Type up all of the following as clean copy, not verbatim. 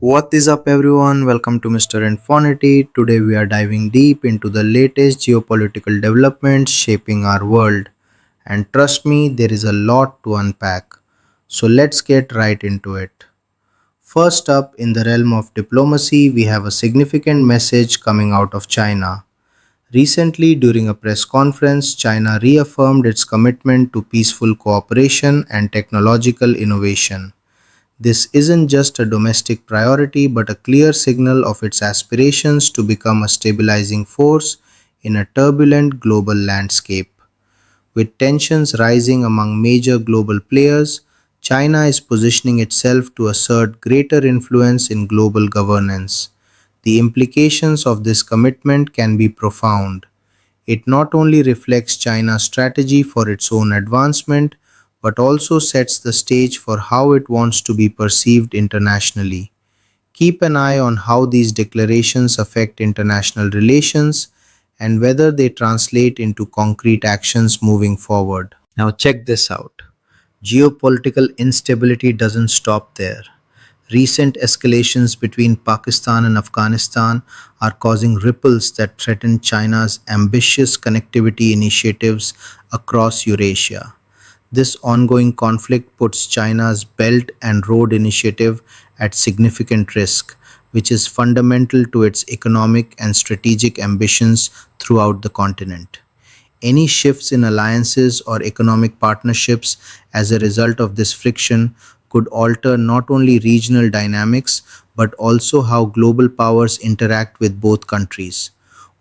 What is up, everyone? Welcome to Mr. Infinity. Today, we are diving deep into the latest geopolitical developments shaping our world. And trust me, there is a lot to unpack. So, let's get right into it. First up, in the realm of diplomacy, we have a significant message coming out of China. Recently, during a press conference, China reaffirmed its commitment to peaceful cooperation and technological innovation. This isn't just a domestic priority but a clear signal of its aspirations to become a stabilizing force in a turbulent global landscape. With tensions rising among major global players, China is positioning itself to assert greater influence in global governance. The implications of this commitment can be profound. It not only reflects China's strategy for its own advancement, but also sets the stage for how it wants to be perceived internationally. Keep an eye on how these declarations affect international relations and whether they translate into concrete actions moving forward. Now, check this out. Geopolitical instability doesn't stop there. Recent escalations between Pakistan and Afghanistan are causing ripples that threaten China's ambitious connectivity initiatives across Eurasia. This ongoing conflict puts China's Belt and Road Initiative at significant risk, which is fundamental to its economic and strategic ambitions throughout the continent. Any shifts in alliances or economic partnerships as a result of this friction could alter not only regional dynamics but also how global powers interact with both countries.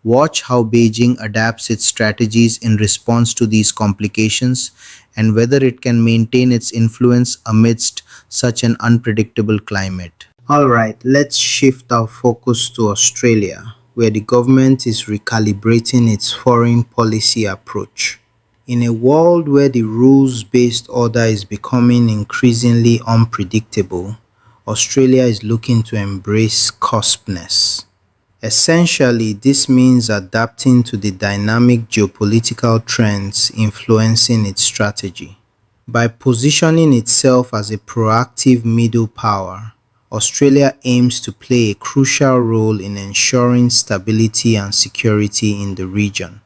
Watch how Beijing adapts its strategies in response to these complications and whether it can maintain its influence amidst such an unpredictable climate. Alright, let's shift our focus to Australia, where the government is recalibrating its foreign policy approach. In a world where the rules based order is becoming increasingly unpredictable, Australia is looking to embrace cuspness. Essentially, this means adapting to the dynamic geopolitical trends influencing its strategy. By positioning itself as a proactive middle power, Australia aims to play a crucial role in ensuring stability and security in the region.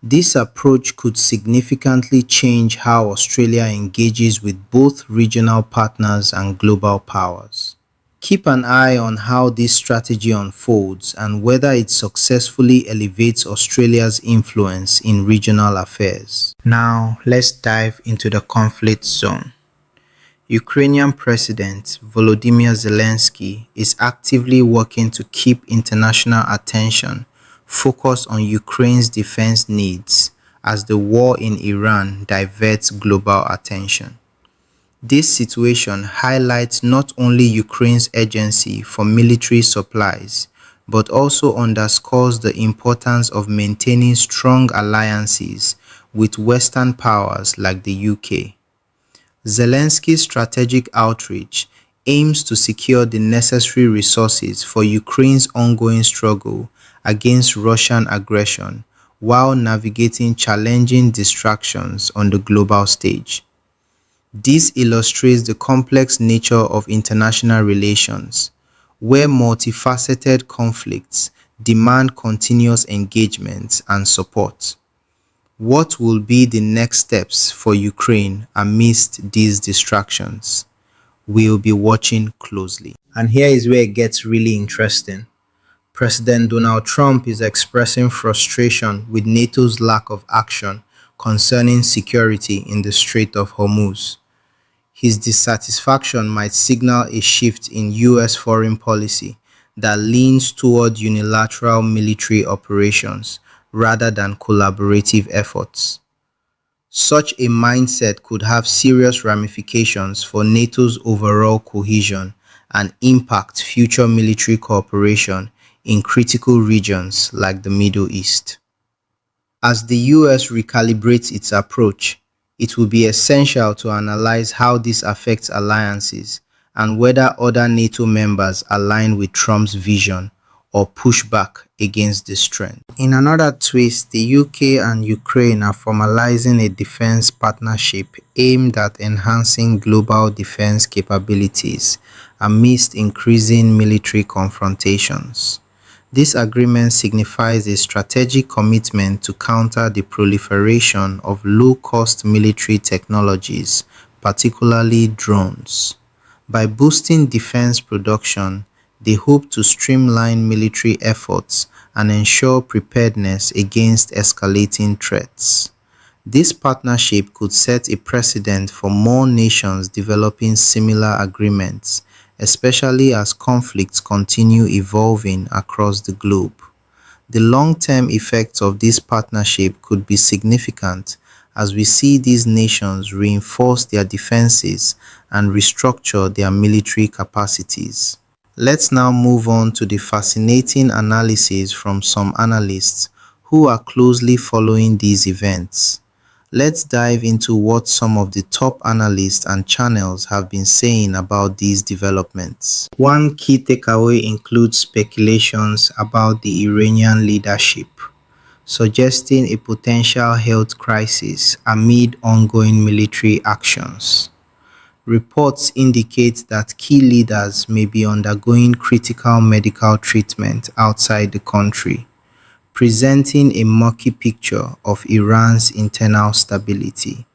This approach could significantly change how Australia engages with both regional partners and global powers. Keep an eye on how this strategy unfolds and whether it successfully elevates Australia's influence in regional affairs. Now, let's dive into the conflict zone. Ukrainian President Volodymyr Zelenskyy is actively working to keep international attention focused on Ukraine's defense needs as the war in Iran diverts global attention. This situation highlights not only Ukraine's urgency for military supplies, but also underscores the importance of maintaining strong alliances with Western powers like the UK. Zelensky's strategic outreach aims to secure the necessary resources for Ukraine's ongoing struggle against Russian aggression while navigating challenging distractions on the global stage. This illustrates the complex nature of international relations, where multifaceted conflicts demand continuous engagement and support. What will be the next steps for Ukraine amidst these distractions? We'll be watching closely. And here is where it gets really interesting. President Donald Trump is expressing frustration with NATO's lack of action concerning security in the Strait of Hormuz. His dissatisfaction might signal a shift in US foreign policy that leans toward unilateral military operations rather than collaborative efforts. Such a mindset could have serious ramifications for NATO's overall cohesion and impact future military cooperation in critical regions like the Middle East. As the US recalibrates its approach, it will be essential to analyze how this affects alliances and whether other NATO members align with Trump's vision or push back against this trend. In another twist, the UK and Ukraine are formalizing a defense partnership aimed at enhancing global defense capabilities amidst increasing military confrontations. This agreement signifies a strategic commitment to counter the proliferation of low-cost military technologies, particularly drones. By boosting defense production, they hope to streamline military efforts and ensure preparedness against escalating threats. This partnership could set a precedent for more nations developing similar agreements, especially as conflicts continue evolving across the globe. The long-term effects of this partnership could be significant as we see these nations reinforce their defenses and restructure their military capacities. Let's now move on to the fascinating analysis from some analysts who are closely following these events. Let's dive into what some of the top analysts and channels have been saying about these developments. One key takeaway includes speculations about the Iranian leadership, suggesting a potential health crisis amid ongoing military actions. Reports indicate that key leaders may be undergoing critical medical treatment outside the country, presenting a murky picture of Iran's internal stability.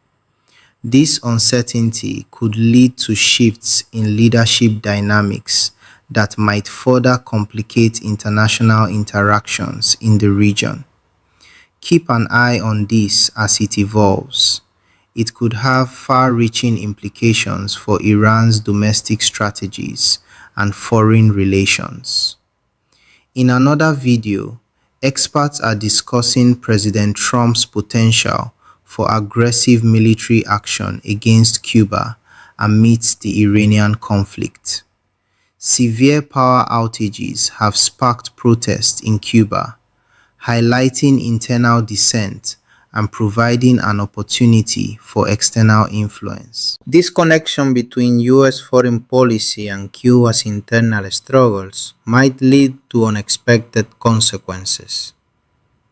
This uncertainty could lead to shifts in leadership dynamics that might further complicate international interactions in the region. Keep an eye on this as it evolves. It could have far-reaching implications for Iran's domestic strategies and foreign relations. In another video, experts are discussing President Trump's potential for aggressive military action against Cuba amidst the Iranian conflict. Severe power outages have sparked protests in Cuba, highlighting internal dissent and providing an opportunity for external influence. This connection between US foreign policy and Cuba's internal struggles might lead to unexpected consequences.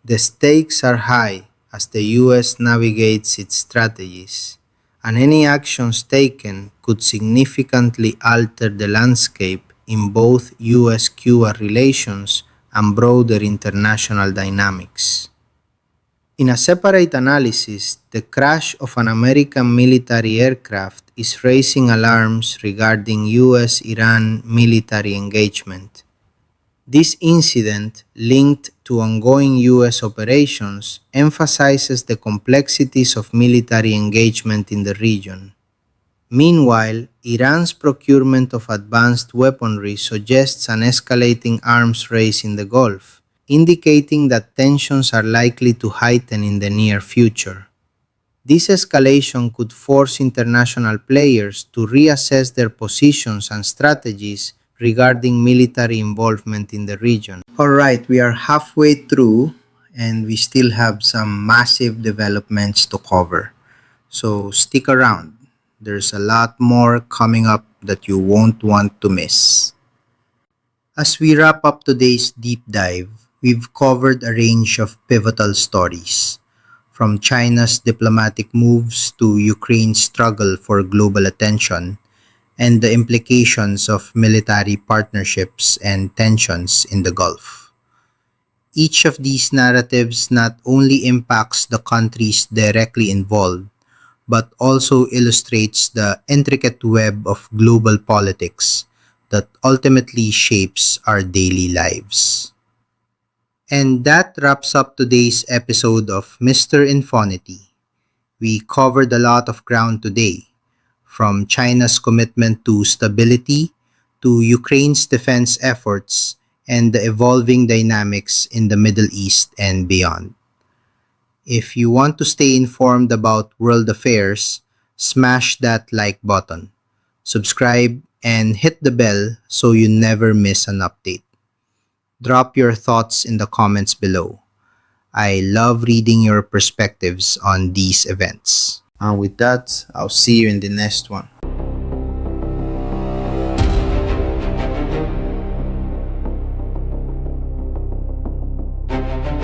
The stakes are high as the US navigates its strategies, and any actions taken could significantly alter the landscape in both US-Cuba relations and broader international dynamics. In a separate analysis, the crash of an American military aircraft is raising alarms regarding US-Iran military engagement. This incident, linked to ongoing US operations, emphasizes the complexities of military engagement in the region. Meanwhile, Iran's procurement of advanced weaponry suggests an escalating arms race in the Gulf, indicating that tensions are likely to heighten in the near future. This escalation could force international players to reassess their positions and strategies regarding military involvement in the region. Alright, we are halfway through and we still have some massive developments to cover. So stick around. There's a lot more coming up that you won't want to miss. As we wrap up today's deep dive, we've covered a range of pivotal stories, from China's diplomatic moves to Ukraine's struggle for global attention, and the implications of military partnerships and tensions in the Gulf. Each of these narratives not only impacts the countries directly involved, but also illustrates the intricate web of global politics that ultimately shapes our daily lives. And that wraps up today's episode of Mr. Infinity. We covered a lot of ground today, from China's commitment to stability to Ukraine's defense efforts and the evolving dynamics in the Middle East and beyond. If you want to stay informed about world affairs, smash that like button, subscribe, and hit the bell so you never miss an update. Drop your thoughts in the comments below. I love reading your perspectives on these events. And with that, I'll see you in the next one.